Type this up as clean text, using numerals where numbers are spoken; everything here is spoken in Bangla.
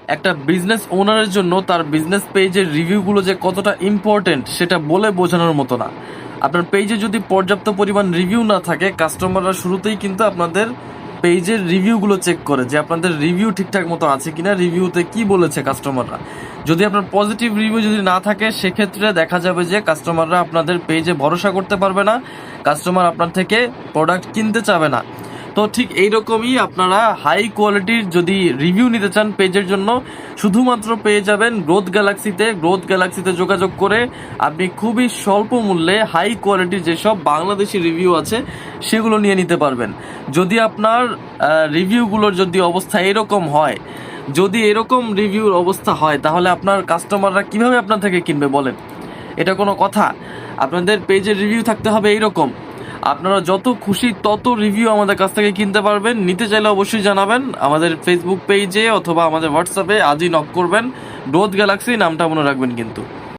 একটা বিজনেস ওনারের জন্য তার বিজনেস পেজের রিভিউগুলো যে কতটা ইম্পর্টেন্ট সেটা বলে বোঝানোর মতো না। আপনার পেজে যদি পর্যাপ্ত পরিমাণ রিভিউ না থাকে, কাস্টমাররা শুরুতেই কিন্তু আপনাদের পেজের রিভিউগুলো চেক করে যে আপনাদের রিভিউ ঠিকঠাক মতো আছে কিনা, রিভিউতে কি বলেছে কাস্টমাররা। যদি আপনার পজিটিভ রিভিউ যদি না থাকে, সেক্ষেত্রে দেখা যাবে যে কাস্টমাররা আপনাদের পেজে ভরসা করতে পারবে না, কাস্টমার আপনার থেকে প্রোডাক্ট কিনতে চাবে না। তো ঠিক এইরকমই আপনারা হাই কোয়ালিটির যদি রিভিউ নিতে চান পেজের জন্য, শুধুমাত্র পেয়ে যাবেন গ্রোথ গ্যালাক্সিতে যোগাযোগ করে আপনি খুবই স্বল্প মূল্যে হাই কোয়ালিটির যেসব বাংলাদেশি রিভিউ আছে সেগুলো নিয়ে নিতে পারবেন। যদি আপনার রিভিউগুলোর যদি অবস্থা এরকম হয়, যদি এরকম রিভিউর অবস্থা হয়, তাহলে আপনার কাস্টমাররা কিভাবে আপনার থেকে কিনবে বলেন? এটা কোনো কথা? আপনাদের পেজের রিভিউ থাকতে হবে এইরকম। আপনারা যত খুশি তত রিভিউ আমাদের কাছ থেকে কিনতে পারবেন। নিতে চাইলে অবশ্যই জানাবেন, আমাদের ফেসবুক পেজে অথবা আমাদের হোয়াটসঅ্যাপে আজই নক করবেন। গ্রোথ গ্যালাক্সি নামটা মনে রাখবেন কিন্তু।